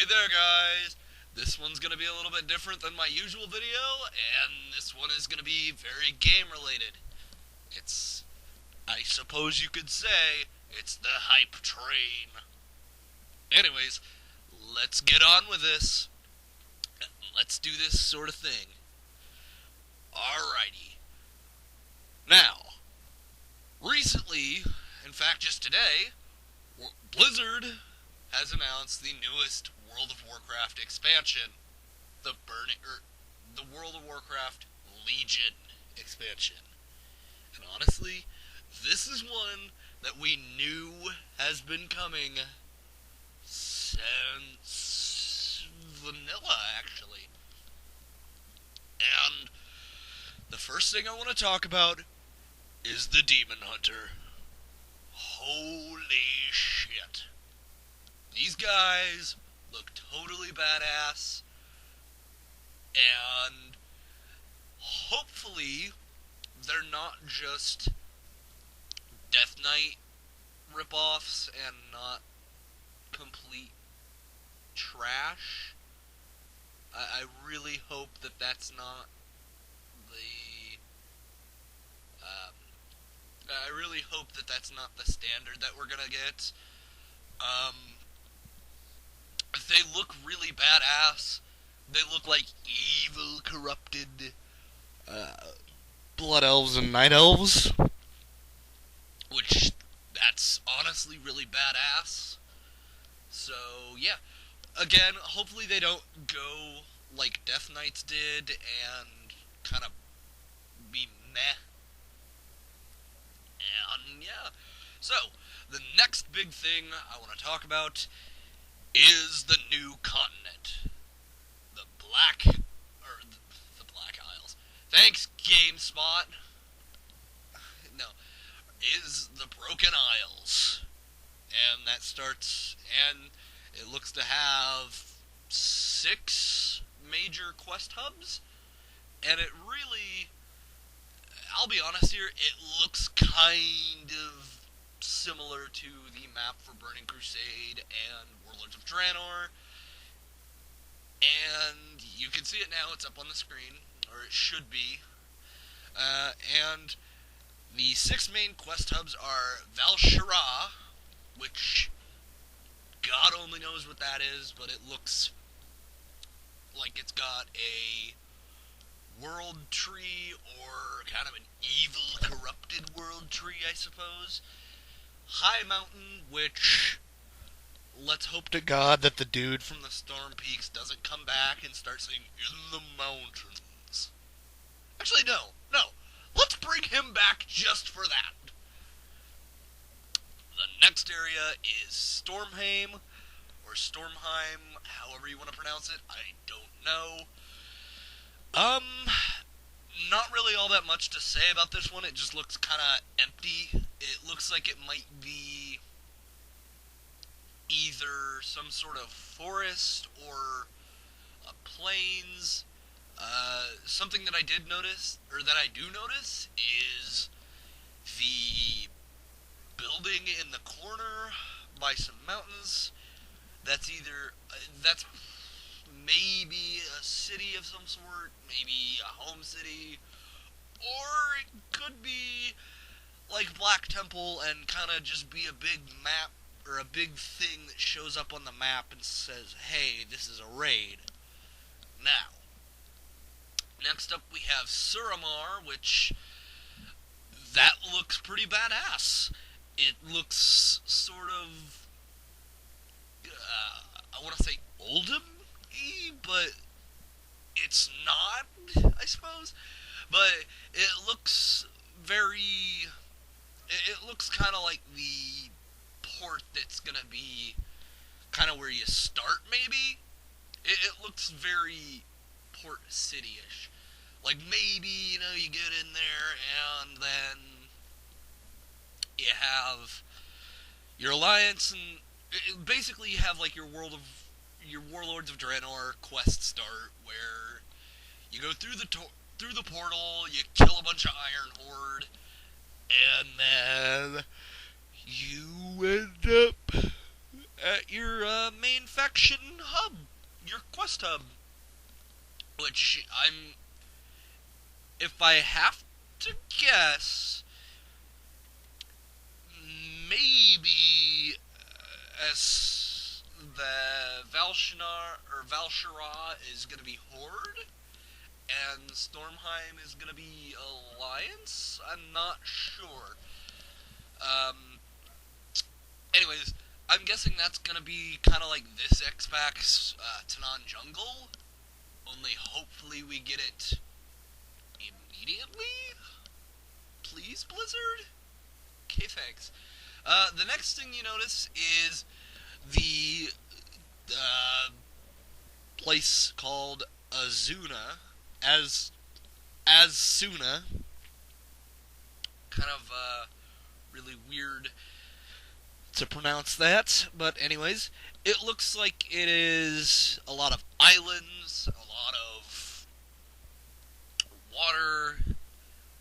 Hey there, guys! This one's gonna be a little bit different than my usual video, and this one is gonna be very game related. It's, I suppose you could say, it's the hype train. Anyways, let's get on with this. Let's do this sort of thing. Alrighty. Now, recently, in fact just today, Blizzard has announced the newest World of Warcraft expansion, the World of Warcraft Legion expansion. And honestly, this is one that we knew has been coming since vanilla, actually. And the first thing I want to talk about is the Demon Hunter. Holy shit. These guys look totally badass, and hopefully they're not just Death Knight ripoffs and not complete trash. I really hope that that's not the I really hope that that's not the standard that we're gonna get. They look really badass. They look like evil, corrupted blood elves and night elves, which that's honestly really badass. So yeah, again, hopefully they don't go like Death Knights did and kind of be meh. And yeah, so the next big thing I want to talk about is the new continent. The Black Isles. Thanks, GameSpot. No, is the Broken Isles. And that starts, and it looks to have 6 major quest hubs, and it really, I'll be honest here, it looks kind of similar to the map for Burning Crusade and Warlords of Draenor, and you can see it now. It's up on the screen, or it should be. And the 6 main quest hubs are Val'Sharah, which God only knows what that is, but it looks like it's got a world tree, or kind of an evil, corrupted world tree, I suppose. High Mountain, which, let's hope to God that the dude from the Storm Peaks doesn't come back and start saying, "in the mountains." Actually, no. Let's bring him back just for that. The next area is Stormheim, or Stormheim, however you want to pronounce it. I don't know. Not really all that much to say about this one. It just looks kind of empty. It looks like it might be either some sort of forest or a plains. Something that I did notice, or that I do notice, is the building in the corner by some mountains. That's maybe a city of some sort, maybe a home city, or it could be like Black Temple and kind of just be a big map, or a big thing that shows up on the map and says, hey, this is a raid. Now, next up we have Suramar, which, that looks pretty badass. It looks sort of, I want to say Oldham-y, but it's not, I suppose. But it looks it looks kind of like the port that's going to be kind of where you start, maybe. It looks very Port City-ish. Like, maybe, you get in there, and then you have your alliance, and basically you have, like, your Warlords of Draenor quest start, where you go through the portal, you kill a bunch of Iron Horde, and then you end up at your main faction hub, your quest hub. Which if I have to guess, maybe as the Valshara is going to be Horde, and Stormheim is going to be Alliance. I'm not sure. Um, anyways, I'm guessing that's going to be kind of like this X-Pack's Tanan Jungle, only hopefully we get it immediately? Please, Blizzard? Okay, thanks. The next thing you notice is the place called Azuna, as Suna. Kind of really weird to pronounce that, but anyways, it looks like it is a lot of islands, a lot of water.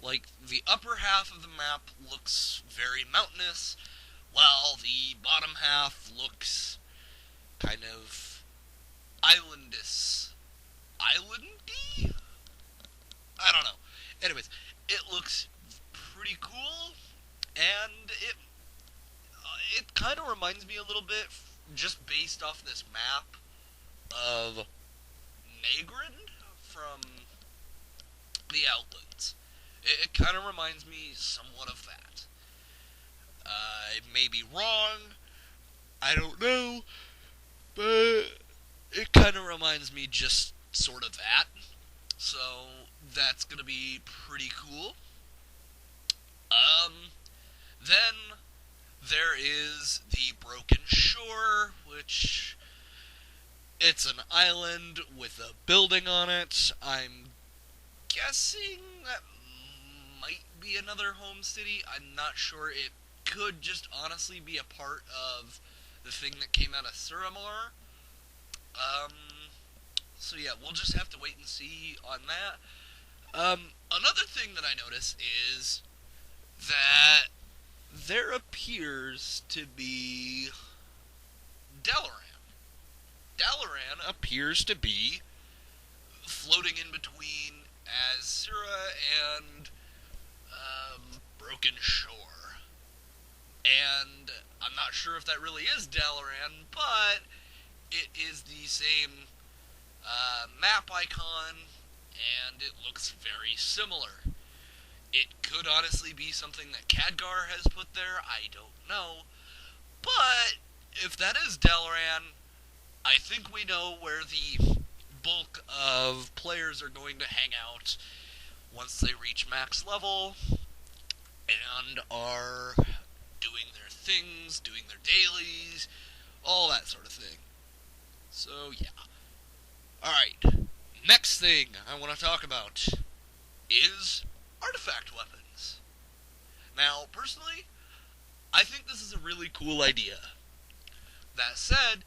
Like, the upper half of the map looks very mountainous, while the bottom half looks kind of islandous. Islandy? I don't know. Anyways, it looks pretty cool, and it kind of reminds me a little bit, just based off this map, of Nagrin from the Outlands. It kind of reminds me somewhat of that. It may be wrong, I don't know, but it kind of reminds me just sort of that. So that's gonna be pretty cool. Then there is the Broken Shore, which it's an island with a building on it. I'm guessing that might be another home city. I'm not sure. It could just honestly be a part of the thing that came out of Suramar. Um, so yeah, we'll just have to wait and see on that. Another thing that I notice is that there appears to be Dalaran. Dalaran appears to be floating in between Azura and Broken Shore. And I'm not sure if that really is Dalaran, but it is the same map icon, and it looks very similar. It could honestly be something that Khadgar has put there, I don't know. But if that is Dalaran, I think we know where the bulk of players are going to hang out once they reach max level and are doing their things, doing their dailies, all that sort of thing. So, yeah. Alright, next thing I want to talk about is artifact weapons. Now, personally, I think this is a really cool idea. That said,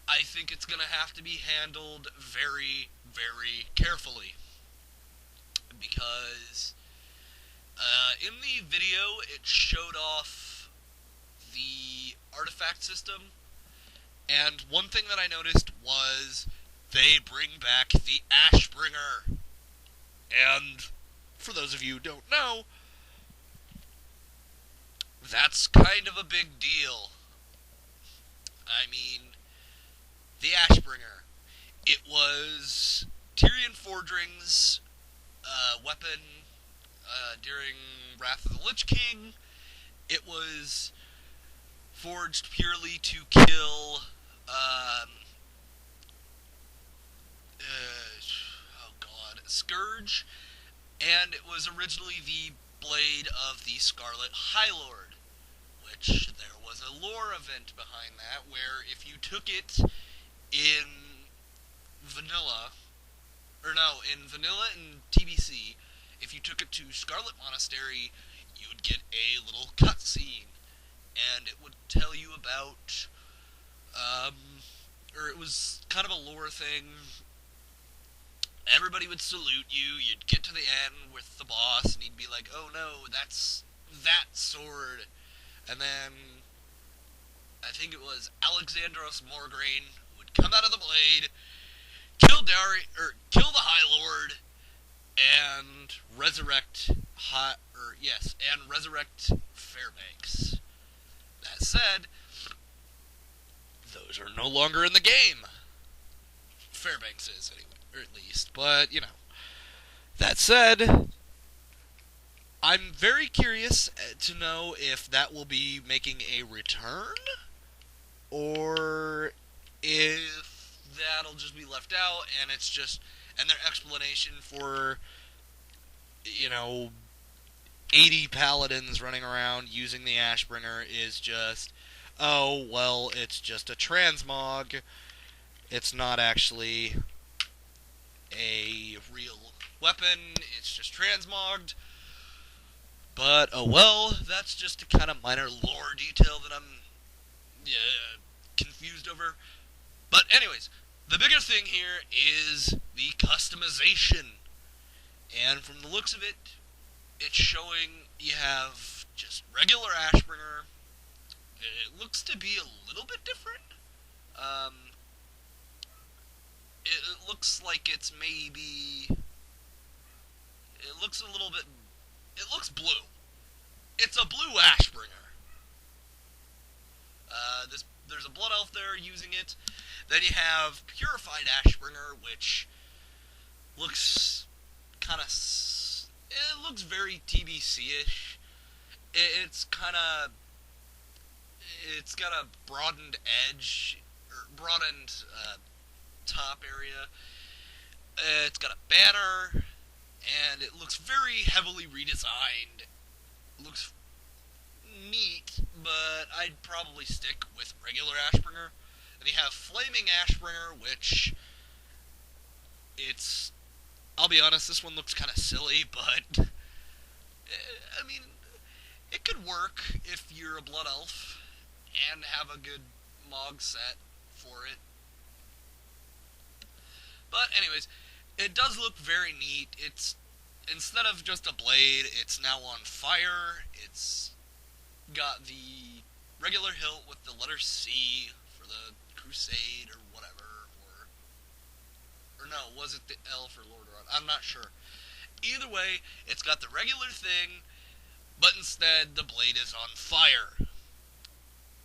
I think it's going to have to be handled very, very carefully. Because in the video, it showed off the artifact system, and one thing that I noticed was they bring back the Ashbringer. And for those of you who don't know, that's kind of a big deal. I mean, the Ashbringer. It was Tyrion Fordring's weapon during Wrath of the Lich King. It was forged purely to kill Scourge, and it was originally the blade of the Scarlet High Lord, which there was a lore event behind that, where if you took it in vanilla, in vanilla and TBC, if you took it to Scarlet Monastery, you would get a little cutscene, and it would tell you about, or it was kind of a lore thing. Everybody would salute you, you'd get to the end with the boss, and he'd be like, oh no, that's that sword. And then I think it was Alexandros Morgraine, would come out of the blade, kill the High Lord, and resurrect Fairbanks. That said, those are no longer in the game. Fairbanks is anyway, or at least. But that said, I'm very curious to know if that will be making a return, or if that'll just be left out and their explanation for you know 80 paladins running around using the Ashbringer is just, oh well, it's just a transmog. It's not actually a real weapon. It's just transmogged. But oh well, that's just a kind of minor lore detail that I'm confused over. But anyways, the bigger thing here is the customization. And from the looks of it, it's showing you have just regular Ashbringer. It looks to be a little bit different. Um, it looks like it's maybe. It looks a little bit. It looks blue. It's a blue Ashbringer. There's a blood elf there using it. Then you have purified Ashbringer, which looks kind of. It looks very TBC-ish. It's kind of. It's got a broadened edge, or broadened top area. It's got a banner, and it looks very heavily redesigned. It looks neat, but I'd probably stick with regular Ashbringer. Then you have Flaming Ashbringer, which it's. I'll be honest, this one looks kind of silly, but I mean, it could work if you're a blood elf and have a good Mog set for it. But anyways, it does look very neat. It's instead of just a blade, it's now on fire. It's got the regular hilt with the letter C for the Crusade or whatever, or no, was it the L for Lordaeron? I'm not sure. Either way, it's got the regular thing, but instead the blade is on fire.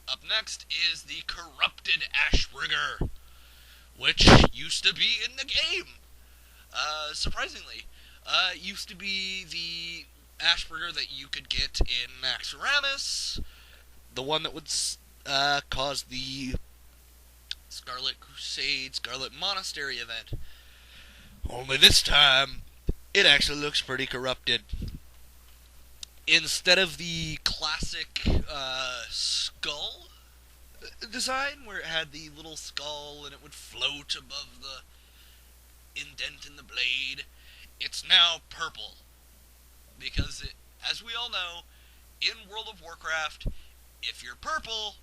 Up next is the Corrupted Ashbringer, which used to be in the game. Surprisingly, used to be the Ashbringer that you could get in Naxxramas, the one that would cause the Scarlet Crusade, Scarlet Monastery event. Only this time, it actually looks pretty corrupted. Instead of the classic skull design, where it had the little skull and it would float above the indent in the blade, it's now purple. Because, as we all know, in World of Warcraft, if you're purple,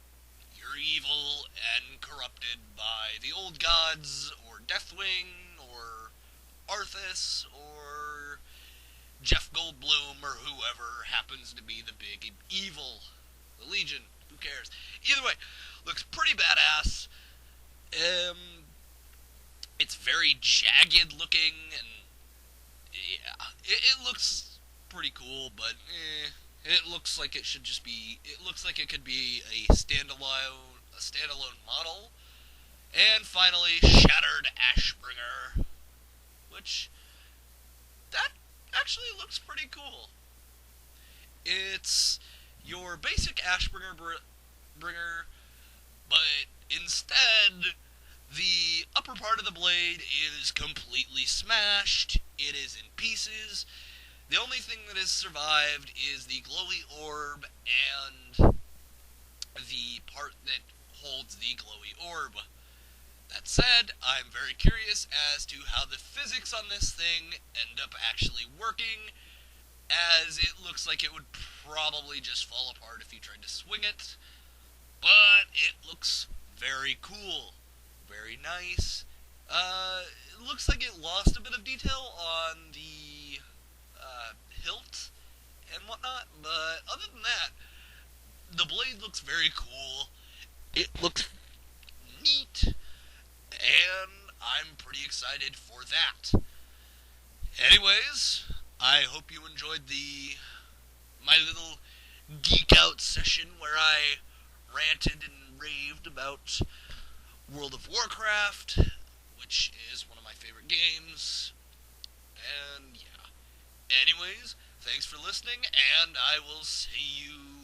you're evil and corrupted by the old gods, or Deathwing, or Arthas, or Jeff Goldblum, or whoever happens to be the big evil. The Legion, who cares? Either way, looks pretty badass. It's very jagged looking, and yeah, it looks pretty cool, but it looks like it should just be. It looks like it could be a standalone model. And finally, Shattered Ashbringer, which that actually looks pretty cool. It's your basic Ashbringer bringer, but instead, the upper part of the blade is completely smashed. It is in pieces. The only thing that has survived is the glowy orb and the part that holds the glowy orb. That said, I'm very curious as to how the physics on this thing end up actually working, as it looks like it would probably just fall apart if you tried to swing it. But it looks very cool. Very nice. It looks like it lost a bit of detail on the hilt and whatnot, but other than that, the blade looks very cool. It looks neat, and I'm pretty excited for that. Anyways, I hope you enjoyed my little geek out session where I ranted and raved about World of Warcraft, which is one of my favorite games. And yeah. Anyways, thanks for listening, and I will see you